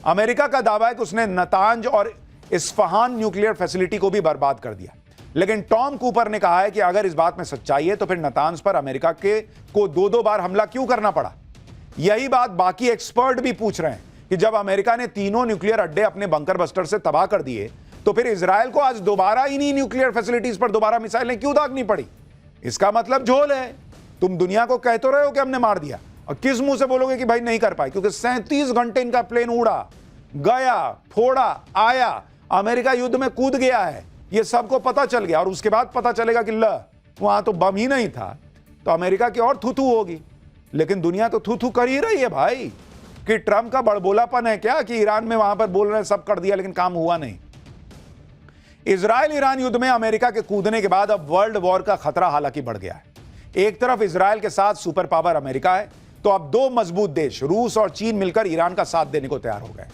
America का दावा है कि उसने नतांज और इस्फहान न्यूक्लियर फैसिलिटी को भी बर्बाद कर दिया, लेकिन टॉम कूपर ने कहा है कि अगर इस बात में सच्चाई है तो फिर नतांज पर अमेरिका को दो बार हमला क्यों करना पड़ा। यही बात बाकी एक्सपर्ट भी पूछ रहे हैं कि जब अमेरिका ने तीनों न्यूक्लियर अड्डे अपने बंकर बस्टर से तबाह कर दिए तो फिर इजराइल को आज दोबारा इन्हीं न्यूक्लियर फैसिलिटीज पर दोबारा मिसाइलें क्यों दागनी पड़ी। इसका मतलब झोल है। तुम दुनिया को कह तो रहे हो कि हमने मार दिया, और किस मुंह से बोलोगे कि भाई नहीं कर पाए? क्योंकि 37 घंटे इनका प्लेन उड़ा, गया, फोड़ा, आया, अमेरिका युद्ध में कूद गया है, ये सबको पता चल गया। और उसके बाद पता चलेगा कि वहां तो बम ही नहीं था, तो अमेरिका की और थू थू होगी। लेकिन दुनिया तो थू थू कर ही रही है भाई, कि ट्रंप का बड़बोलापन है क्या कि ईरान में वहां पर बोल रहे हैं सब कर दिया लेकिन काम हुआ नहीं। इजराइल ईरान युद्ध में अमेरिका के कूदने के बाद अब वर्ल्ड वॉर का खतरा हालांकि बढ़ गया है। एक तरफ इजराइल के साथ सुपर पावर अमेरिका है, तो अब दो मजबूत देश रूस और चीन मिलकर ईरान का साथ देने को तैयार हो गए।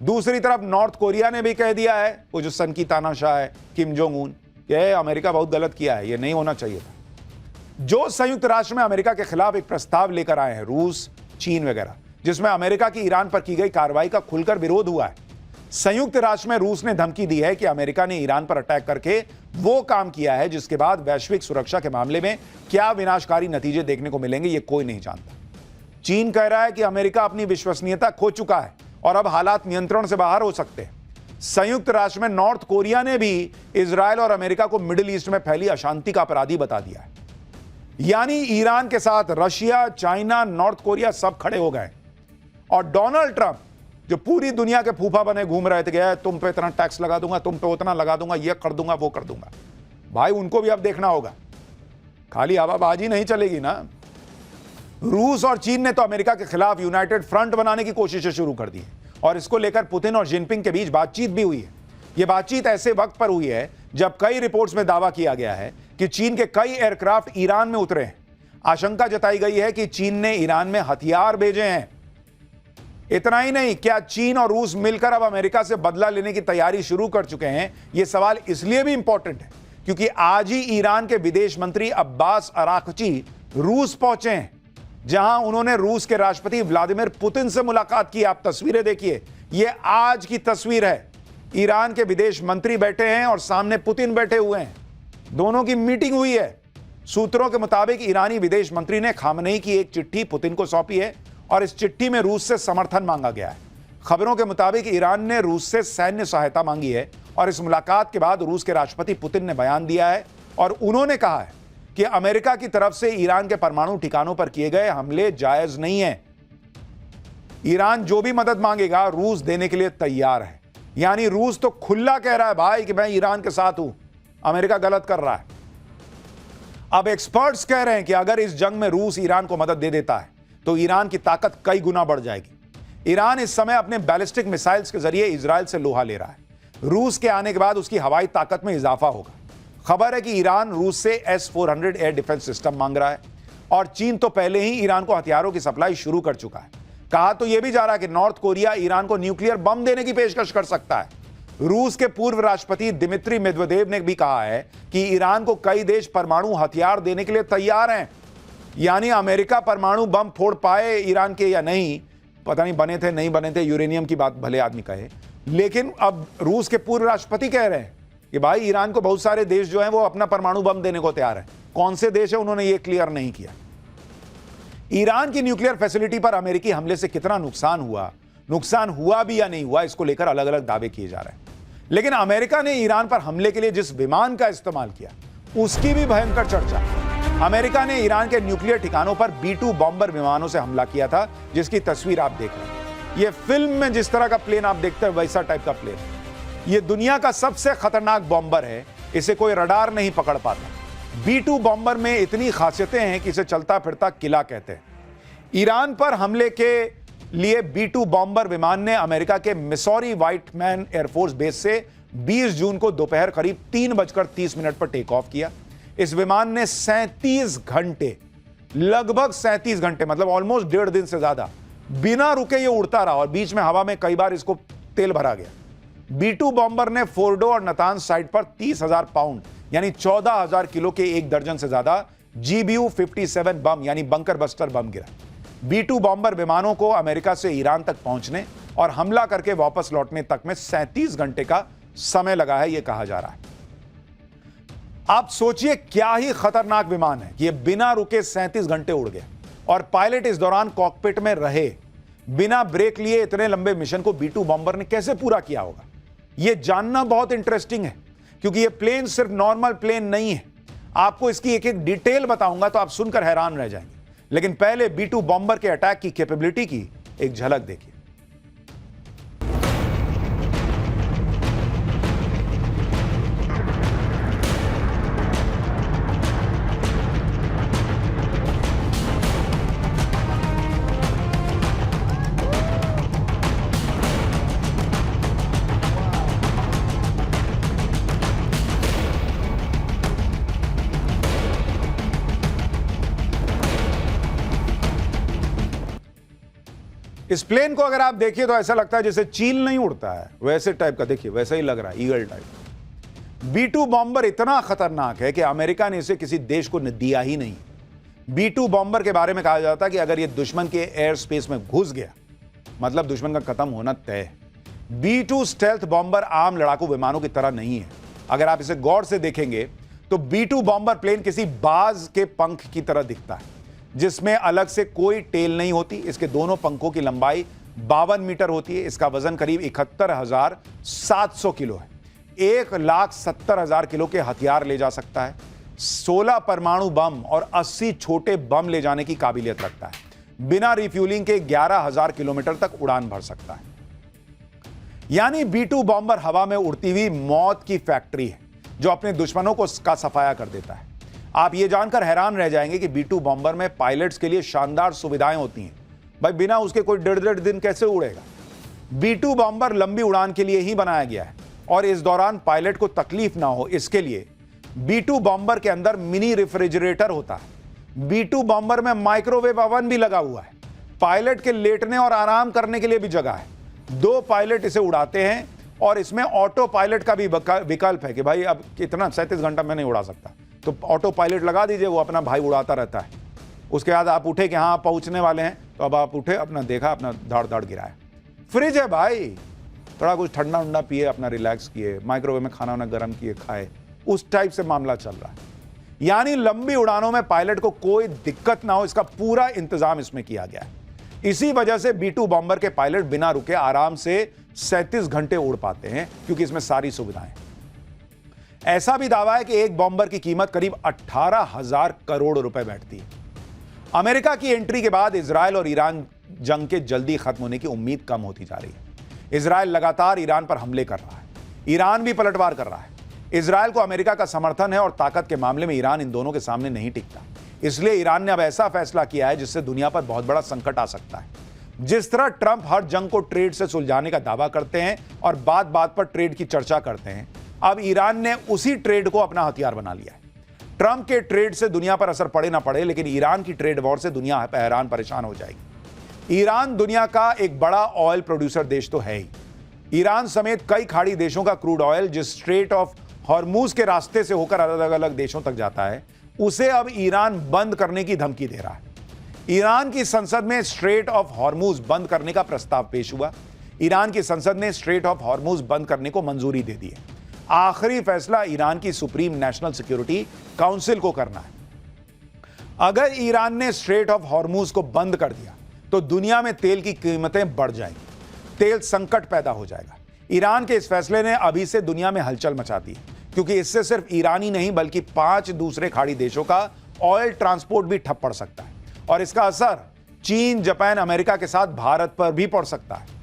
दूसरी तरफ नॉर्थ कोरिया ने भी कह दिया है, वो जो सन की तानाशाह है किम जोंग उन, कि अमेरिका बहुत गलत किया है, ये नहीं होना चाहिए था। जो संयुक्त राष्ट्र में अमेरिका के खिलाफ एक प्रस्ताव लेकर आए हैं रूस, चीन वगैरह, जिसमें अमेरिका की ईरान पर की गई कार्रवाई का खुलकर विरोध हुआ है। संयुक्त राष्ट्र में रूस ने धमकी दी है कि अमेरिका ने ईरान पर अटैक करके वो काम किया है जिसके बाद वैश्विक सुरक्षा के मामले में क्या विनाशकारी नतीजे देखने को मिलेंगे ये कोई नहीं जानता। चीन कह रहा है कि अमेरिका अपनी विश्वसनीयता खो चुका है और अब हालात नियंत्रण से बाहर हो सकते हैं। संयुक्त राष्ट्र में नॉर्थ कोरिया ने भी इजराइल और अमेरिका को मिडिल ईस्ट में फैली अशांति का अपराधी बता दिया है। यानी ईरान के साथ रशिया, चाइना, नॉर्थ कोरिया सब खड़े हो गए। और डोनाल्ड ट्रंप जो पूरी दुनिया के फूफा बने घूम रहे थे, गया तुम पे इतना टैक्स लगा दूंगा, तुम पे उतना लगा दूंगा, ये कर दूंगा, वो कर दूंगा, भाई उनको भी अब देखना होगा, खाली हवाबाजी नहीं चलेगी ना। रूस और चीन ने तो अमेरिका के खिलाफ यूनाइटेड फ्रंट बनाने की कोशिशें शुरू कर दी है और इसको लेकर पुतिन और जिनपिंग के बीच बातचीत भी हुई है। यह बातचीत ऐसे वक्त पर हुई है जब कई रिपोर्ट्स में दावा किया गया है कि चीन के कई एयरक्राफ्ट ईरान में उतरे हैं। आशंका जताई गई है कि चीन ने ईरान में हथियार भेजे हैं। इतना ही नहीं, क्या चीन और रूस मिलकर अब अमेरिका से बदला लेने की तैयारी शुरू कर चुके हैं? यह सवाल इसलिए भी इंपॉर्टेंट है क्योंकि आज ही ईरान के विदेश मंत्री अब्बास अराक्ची रूस पहुंचे हैं, जहां उन्होंने रूस के राष्ट्रपति व्लादिमीर पुतिन से मुलाकात की। आप तस्वीरें देखिए, यह आज की तस्वीर है। ईरान के विदेश मंत्री बैठे हैं और सामने पुतिन बैठे हुए हैं, दोनों की मीटिंग हुई है। सूत्रों के मुताबिक ईरानी विदेश मंत्री ने खामनेई की एक चिट्ठी पुतिन को सौंपी है और इस चिट्ठी में रूस से समर्थन मांगा गया है। खबरों के मुताबिक ईरान ने रूस से सैन्य सहायता मांगी है और इस मुलाकात के बाद रूस के राष्ट्रपति पुतिन ने बयान दिया है और उन्होंने कहा है कि अमेरिका की तरफ से ईरान के परमाणु ठिकानों पर किए गए हमले जायज नहीं है। ईरान जो भी मदद मांगेगा रूस देने के लिए तैयार है। यानी रूस तो खुला कह रहा है भाई कि मैं ईरान के साथ हूं, अमेरिका गलत कर रहा है। अब एक्सपर्ट्स कह रहे हैं कि अगर इस जंग में रूस ईरान को मदद दे देता है तो ईरान की ताकत कई गुना बढ़ जाएगी। ईरान इस समय अपने बैलिस्टिक मिसाइल्स के जरिए इजराइल से लोहा ले रहा है। रूस के आने के बाद उसकी हवाई ताकत में इजाफा होगा। खबर है कि ईरान रूस से S-400 एयर डिफेंस सिस्टम मांग रहा है और चीन तो पहले ही ईरान को हथियारों की सप्लाई शुरू कर चुका है। कहा तो यह भी जा रहा है कि नॉर्थ कोरिया ईरान को न्यूक्लियर बम देने की पेशकश कर सकता है। रूस के पूर्व राष्ट्रपति दिमित्री मेदवेदेव ने भी कहा है कि ईरान को कई देश परमाणु हथियार देने के लिए तैयार हैं। यानी अमेरिका परमाणु बम फोड़ पाए ईरान के या नहीं, पता नहीं, बने थे नहीं बने थे, यूरेनियम की बात भले आदमी कहे, लेकिन अब रूस के पूर्व राष्ट्रपति कह रहे हैं कि भाई ईरान को बहुत सारे देश जो हैं वो अपना परमाणु बम देने को तैयार है। कौन से देश है उन्होंने ये क्लियर नहीं किया। ईरान की न्यूक्लियर फैसिलिटी पर अमेरिकी हमले से कितना नुकसान हुआ भी या नहीं हुआ, इसको लेकर अलग अलग दावे किए जा रहे हैं। लेकिन अमेरिका ने ईरान पर हमले के लिए जिस विमान का इस्तेमाल किया उसकी भी भयंकर चर्चा। अमेरिका ने ईरान के न्यूक्लियर ठिकानों पर B-2 बॉम्बर विमानों से हमला किया था, जिसकी तस्वीर आप देख रहे हैं। यह फिल्म में जिस तरह का प्लेन आप देखते हैं वैसा टाइप का प्लेन। यह दुनिया का सबसे खतरनाक बॉम्बर है, इसे कोई रडार नहीं पकड़ पाता। B-2 बॉम्बर में इतनी खासियतें हैं कि इसे चलता फिरता किला कहते हैं। ईरान पर हमले के लिए B-2 बॉम्बर विमान ने अमेरिका के मिसौरी व्हाइटमैन एयरफोर्स बेस से 20 जून को दोपहर करीब 3:30 पर टेक ऑफ किया। इस विमान ने 37 घंटे, लगभग 37 घंटे, मतलब ऑलमोस्ट 1.5 दिन से ज्यादा बिना रुके ये उड़ता रहा और बीच में हवा में कई बार इसको तेल भरा गया। B-2 बॉम्बर ने फोर्डो और नतांज साइट पर 30,000 पाउंड यानी 14,000 किलो के 1 दर्जन से ज्यादा GBU-57 बम यानी बंकर बस्टर बम गिरा। B-2 बॉम्बर विमानों को अमेरिका से ईरान तक पहुंचने और हमला करके वापस लौटने तक में 37 घंटे का समय लगा है, यह कहा जा रहा है। आप सोचिए क्या ही खतरनाक विमान है कि यह बिना रुके 37 घंटे उड़ गया और पायलट इस दौरान कॉकपिट में रहे। बिना ब्रेक लिए इतने लंबे मिशन को B-2 बॉम्बर ने कैसे पूरा किया होगा, यह जानना बहुत इंटरेस्टिंग है, क्योंकि यह प्लेन सिर्फ नॉर्मल प्लेन नहीं है। आपको इसकी एक एक डिटेल बताऊंगा तो आप सुनकर हैरान रह जाएंगे, लेकिन पहले B-2 बॉम्बर के अटैक की कैपेबिलिटी की एक झलक देखिए। इस प्लेन को अगर आप देखिए तो ऐसा लगता है जैसे चील नहीं उड़ता है, वैसे टाइप का, देखिए वैसा ही लग रहा है, ईगल टाइप। B-2 बॉम्बर इतना खतरनाक है कि अमेरिका ने इसे किसी देश को दिया ही नहीं। B-2 बॉम्बर के बारे में कहा जाता है कि अगर यह दुश्मन के एयर स्पेस में घुस गया मतलब दुश्मन का खत्म होना तय है। B-2 स्टेल्थ बॉम्बर आम लड़ाकू विमानों की तरह नहीं है। अगर आप इसे गौर से देखेंगे तो B-2 बॉम्बर प्लेन किसी बाज के पंख की तरह दिखता है, जिसमें अलग से कोई टेल नहीं होती। इसके दोनों पंखों की लंबाई 52 मीटर होती है। इसका वजन करीब 71,700 किलो है। 1,70,000 किलो के हथियार ले जा सकता है। 16 परमाणु बम और 80 छोटे बम ले जाने की काबिलियत रखता है। बिना रिफ्यूलिंग के 11,000 किलोमीटर तक उड़ान भर सकता है। यानी B-2 बॉम्बर हवा में उड़ती हुई मौत की फैक्ट्री है, जो अपने दुश्मनों को का सफाया कर देता है। आप यह जानकर हैरान रह जाएंगे कि B-2 बॉम्बर में पायलट्स के लिए शानदार सुविधाएं होती हैं। भाई बिना उसके कोई 1.5 दिन कैसे उड़ेगा। B-2 बॉम्बर लंबी उड़ान के लिए ही बनाया गया है और इस दौरान पायलट को तकलीफ ना हो इसके लिए B-2 बॉम्बर के अंदर मिनी रेफ्रिजरेटर होता है। B-2 बॉम्बर में माइक्रोवेव ओवन भी लगा हुआ है। पायलट के लेटने और आराम करने के लिए भी जगह है। 2 पायलट इसे उड़ाते हैं और इसमें ऑटो पायलट का भी विकल्प है कि भाई अब कितना 37 घंटा मैं नहीं उड़ा सकता, तो ऑटो पायलट लगा दीजिए, वो अपना भाई उड़ाता रहता है। उसके बाद आप उठे कि हाँ आप पहुंचने वाले हैं, तो अब आप उठे, अपना देखा, अपना धाड़ गिराया। फ्रिज है भाई, थोड़ा कुछ ठंडा उंडा पिए, अपना रिलैक्स किए, माइक्रोवेव में खाना वाना गर्म किए खाए, उस टाइप से मामला चल रहा है। यानी लंबी उड़ानों में पायलट को कोई दिक्कत ना हो, इसका पूरा इंतजाम इसमें किया गया है। इसी वजह से B-2 बॉम्बर के पायलट बिना रुके आराम से 37 घंटे उड़ पाते हैं, क्योंकि इसमें सारी सुविधाएं। ऐसा भी दावा है कि एक बॉम्बर की कीमत करीब 18,000 करोड़ रुपए बैठती है। अमेरिका की एंट्री के बाद इजरायल और ईरान जंग के जल्दी खत्म होने की उम्मीद कम होती जा रही है। इजरायल लगातार ईरान पर हमले कर रहा है, ईरान भी पलटवार कर रहा है। इजरायल को अमेरिका का समर्थन है और ताकत के मामले में ईरान इन दोनों के सामने नहीं टिकता। इसलिए ईरान ने अब ऐसा फैसला किया है जिससे दुनिया पर बहुत बड़ा संकट आ सकता है। जिस तरह ट्रंप हर जंग को ट्रेड से सुलझाने का दावा करते हैं और बात बात पर ट्रेड की चर्चा करते हैं, अब ईरान ने उसी ट्रेड को अपना हथियार बना लिया है। ट्रंप के ट्रेड से दुनिया पर असर पड़े ना पड़े, लेकिन ईरान की ट्रेड वॉर से दुनिया हैरान परेशान हो जाएगी। ईरान दुनिया का एक बड़ा ऑयल प्रोड्यूसर देश तो है ही। ईरान समेत कई खाड़ी देशों का क्रूड ऑयल जिस स्ट्रेट ऑफ हॉर्मूज के रास्ते से होकर अलग अलग देशों तक जाता है, उसे अब ईरान बंद करने की धमकी दे रहा है। ईरान की संसद में स्ट्रेट ऑफ हॉर्मूज बंद करने का प्रस्ताव पेश हुआ। ईरान की संसद ने स्ट्रेट ऑफ हॉर्मूज बंद करने को मंजूरी दे दी है। आखिरी फैसला ईरान की सुप्रीम नेशनल सिक्योरिटी काउंसिल को करना है। अगर ईरान ने स्ट्रेट ऑफ हॉर्मूज को बंद कर दिया तो दुनिया में तेल की कीमतें बढ़ जाएंगी, तेल संकट पैदा हो जाएगा। ईरान के इस फैसले ने अभी से दुनिया में हलचल मचा दी है, क्योंकि इससे सिर्फ ईरान ही नहीं बल्कि 5 दूसरे खाड़ी देशों का ऑयल ट्रांसपोर्ट भी ठप पड़ सकता है और इसका असर चीन, जापान, अमेरिका के साथ भारत पर भी पड़ सकता है।